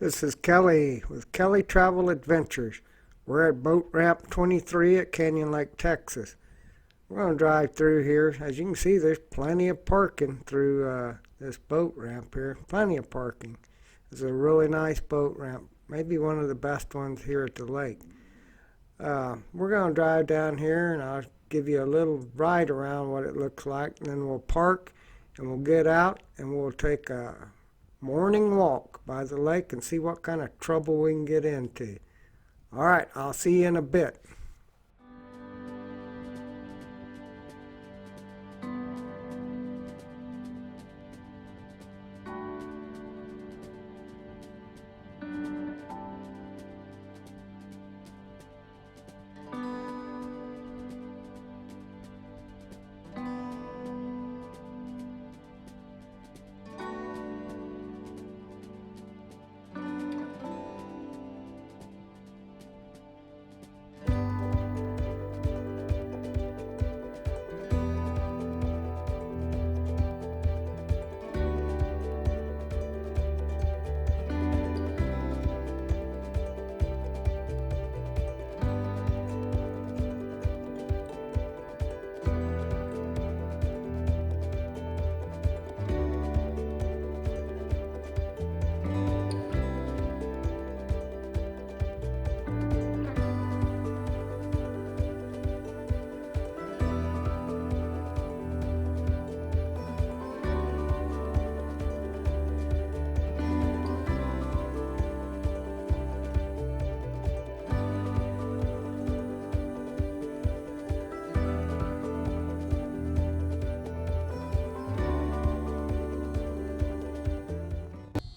This is Kelly with Kelly Travel Adventures. We're at Boat Ramp 23 at Canyon Lake, Texas. We're going to drive through here. As you can see, there's plenty of parking through this boat ramp here. Plenty of parking. It's a really nice boat ramp. Maybe one of the best ones here at the lake. We're going to drive down here and I'll give you a little ride around what it looks like. And then we'll park and we'll get out and we'll take a morning walk by the lake and see what kind of trouble we can get into. All right, I'll see you in a bit.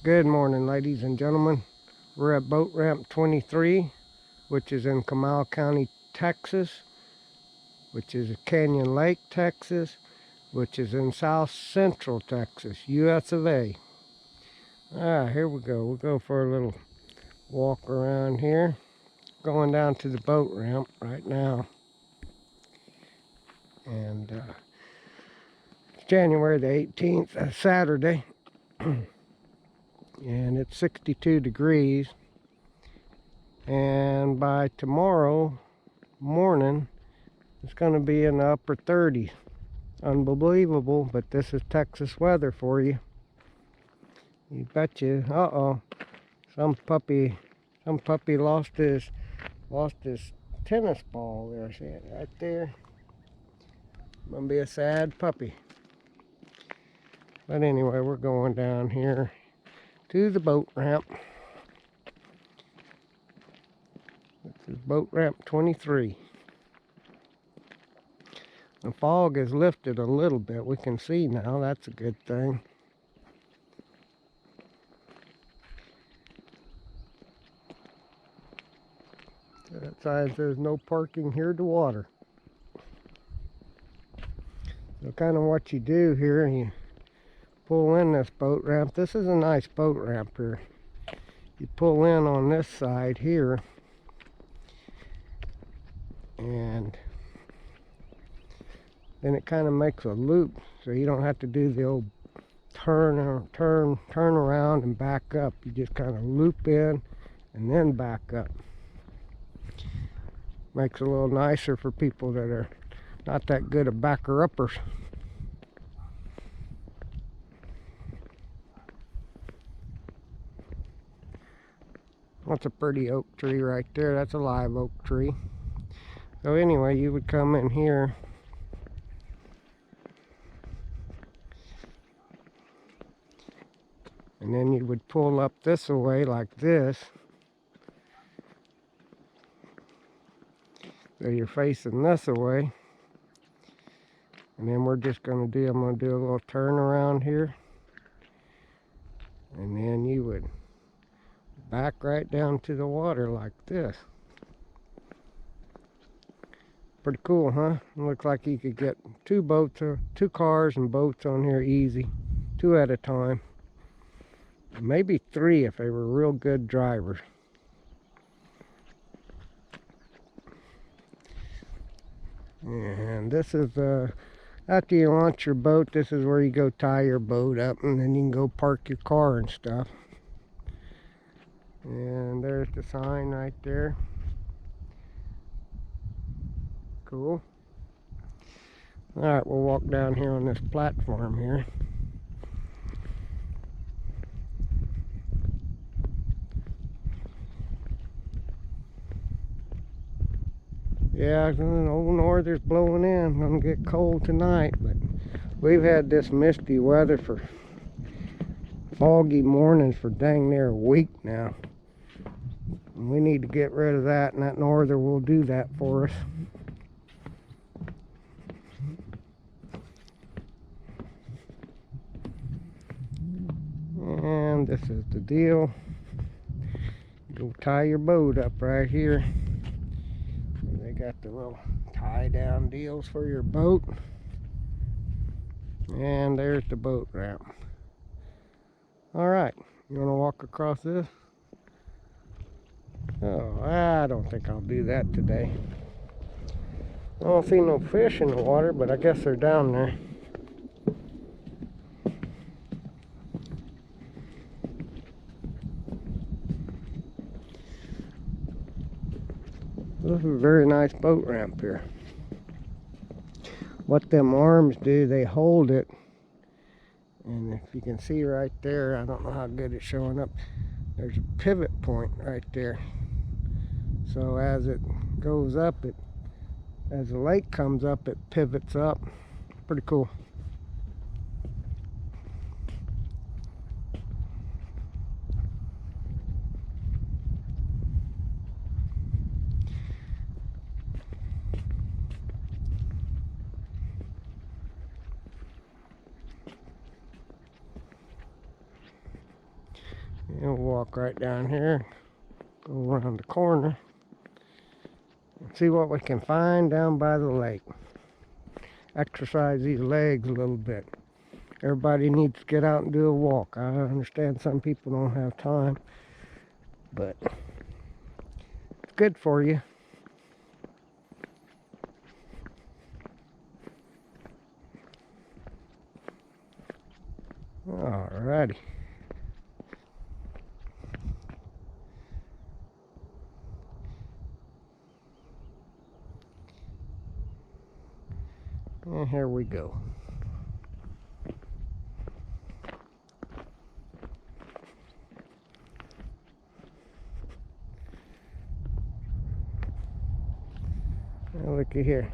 Good morning, ladies and gentlemen. We're at Boat Ramp 23, which is in Comal County, Texas, which is Canyon Lake, Texas, which is in South Central Texas, US of A. Here we go. We'll go for a little walk around here. Going down to the boat ramp right now. And it's January the 18th, Saturday. And it's 62 degrees, and by tomorrow morning it's going to be in the upper 30s. Unbelievable, but this is Texas weather for you. You betcha. Some puppy lost his tennis ball there. See it right there? Gonna be a sad puppy. But anyway, we're going down here to the boat ramp. This is Boat Ramp 23. The fog has lifted a little bit. We can see now. That's a good thing. That sign says no parking here to water. So kind of what you do here, you pull in this boat ramp. This is a nice boat ramp here. You pull in on this side here, and then it kind of makes a loop, so you don't have to do the old turn around and back up. You just kind of loop in and then back up. Makes it a little nicer for people that are not that good at backer-uppers. That's a pretty oak tree right there. That's a live oak tree. So anyway, you would come in here and then you would pull up this way like this. So you're facing this away. And then we're just going to I'm going to do a little turn around here. And then you would back right down to the water like this. Pretty cool, huh? Looks like you could get two cars and boats on here easy, 2 at a time. Maybe 3 if they were real good drivers. And this is after you launch your boat, this is where you go tie your boat up, and then you can go park your car and stuff. And there's the sign right there. Cool. Alright, we'll walk down here on this platform here. Yeah, old norther's blowing in. Gonna get cold tonight, but we've had this misty weather for foggy mornings for dang near a week now. And we need to get rid of that, and that norther will do that for us. And this is the deal. Go tie your boat up right here. They got the little tie down deals for your boat. And there's the boat ramp. Alright, you want to walk across this? Oh, I don't think I'll do that today. I don't see no fish in the water, but I guess they're down there. This is a very nice boat ramp here. What them arms do, they hold it. And if you can see right there, I don't know how good it's showing up, there's a pivot point right there. So as it goes up, as the lake comes up, it pivots up. Pretty cool. And we'll walk right down here, go around the corner, and see what we can find down by the lake. Exercise these legs a little bit. Everybody needs to get out and do a walk. I understand some people don't have time, but it's good for you. Alrighty. And here we go. Now looky here.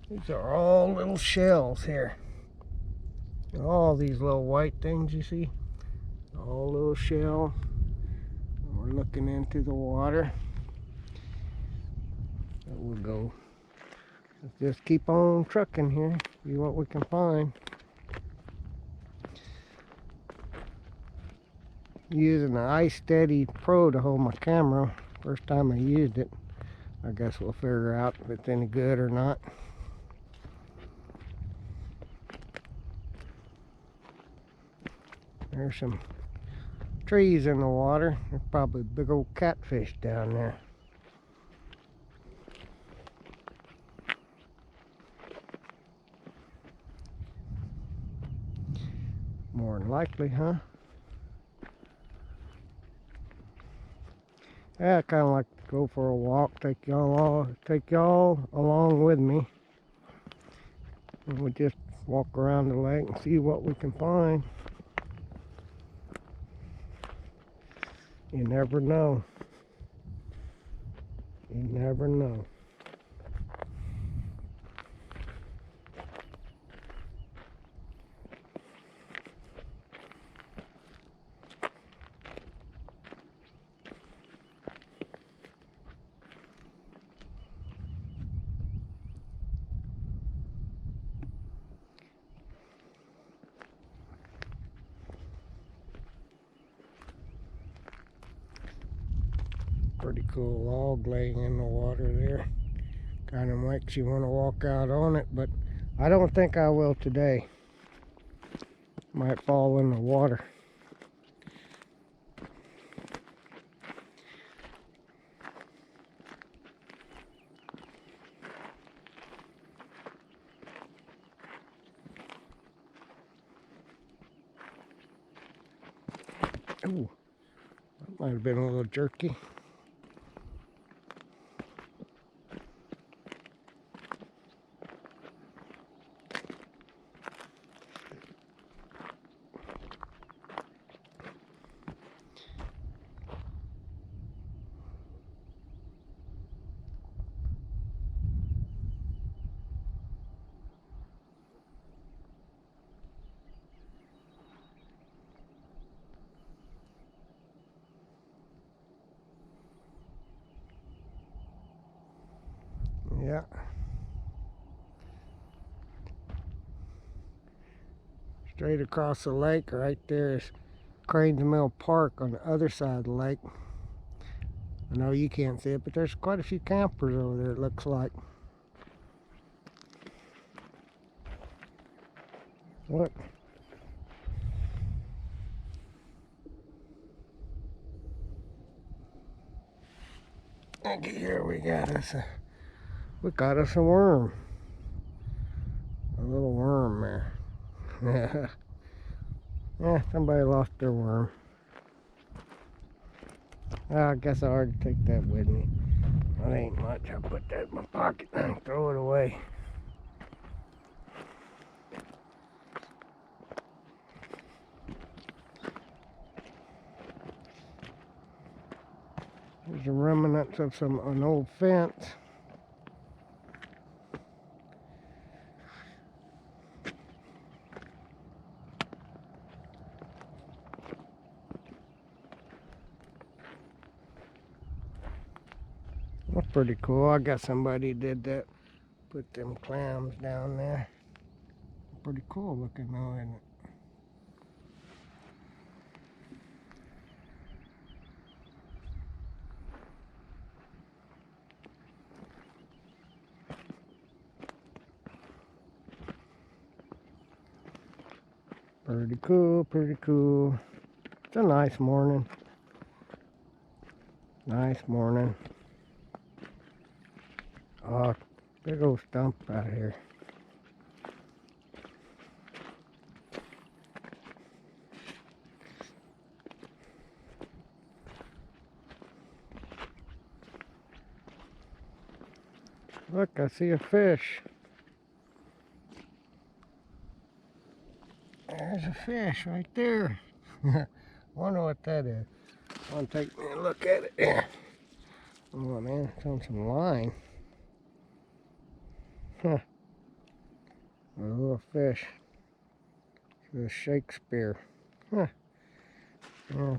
These are all little shells here. All these little white things you see, all little shell. We're looking into the water. So we'll go. Let's just keep on trucking here, see what we can find. Using the iSteady Pro to hold my camera. First time I used it. I guess we'll figure out if it's any good or not. There's some trees in the water. There's probably big old catfish down there. More than likely, huh? Yeah, I kind of like to go for a walk, take y'all along with me. And we'll just walk around the lake and see what we can find. You never know. You never know. Pretty cool log laying in the water there. Kind of makes you want to walk out on it, but I don't think I will today. Might fall in the water. Ooh, that might have been a little jerky. Yeah. Straight across the lake right there is Cranes Mill Park on the other side of the lake. I know you can't see it, but there's quite a few campers over there, it looks like. What? And here we got us a worm. A little worm there. Yeah, somebody lost their worm. I guess I already take that with me. That ain't much. I'll put that in my pocket and throw it away. There's the remnants of an old fence. That's pretty cool. I guess somebody did that. Put them clams down there. Pretty cool looking though, isn't it? Pretty cool, pretty cool. It's a nice morning. Nice morning. Oh, big old stump out here. Look, I see a fish. There's a fish right there. Wonder what that is. I want to take a look at it. Yeah. Oh man, it's on some line. Huh. A little fish. It's a Shakespeare. Huh. Yeah.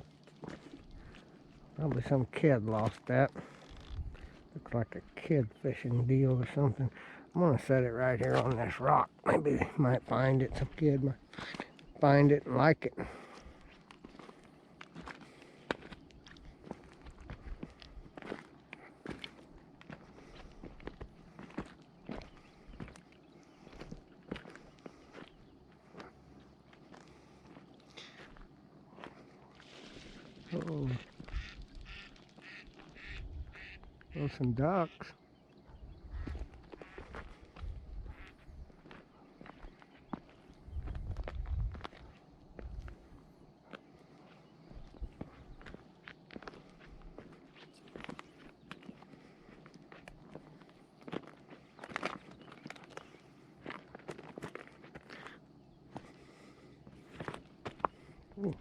Probably some kid lost that. Looks like a kid fishing deal or something. I'm gonna set it right here on this rock. Maybe they might find it. Some kid might find it and like it. Oh, there's some ducks. Ooh.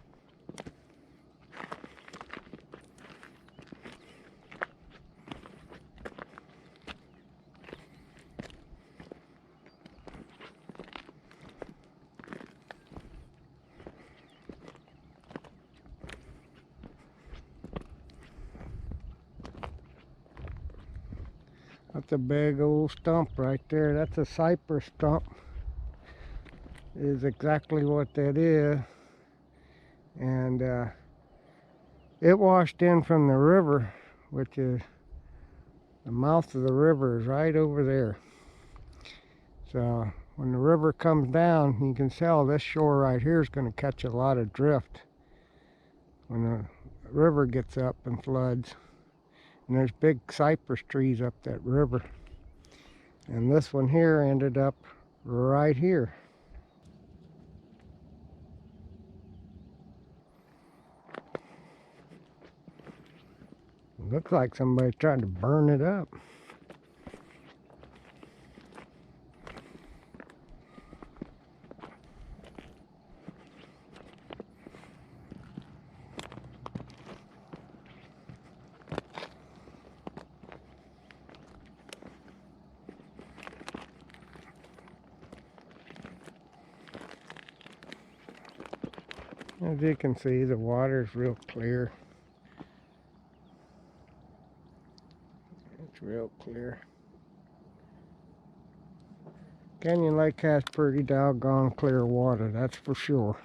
That's a big old stump right there. That's a cypress stump. Is exactly what that is. And it washed in from the river, which is the mouth of the river is right over there. So when the river comes down, you can tell this shore right here is going to catch a lot of drift when the river gets up and floods. And there's big cypress trees up that river. And this one here ended up right here. Looks like somebody's trying to burn it up. As you can see, the water's real clear. It's real clear. Canyon Lake has pretty doggone clear water, that's for sure.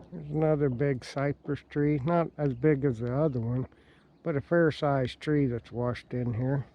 There's another big cypress tree, not as big as the other one, but a fair-sized tree that's washed in here.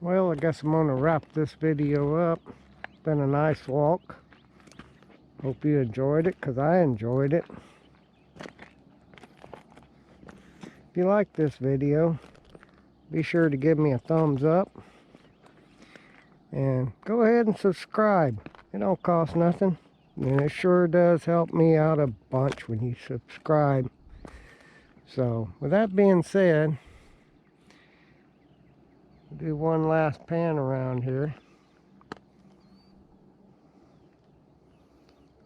Well, I guess I'm gonna wrap this video up. It's been a nice walk. Hope you enjoyed it, because I enjoyed it. If you like this video, be sure to give me a thumbs up. And go ahead and subscribe. It don't cost nothing. And it sure does help me out a bunch when you subscribe. So, with that being said, do one last pan around here.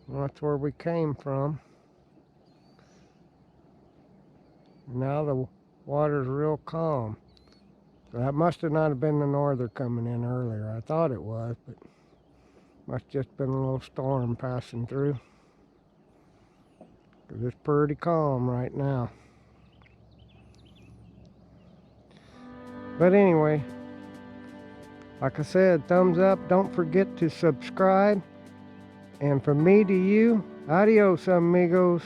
That's where we came from. Now the water's real calm. So that must have not have been the norther coming in earlier. I thought it was, but must just been a little storm passing through. 'Cause it's pretty calm right now. But anyway, like I said, thumbs up. Don't forget to subscribe. And from me to you, adios, amigos.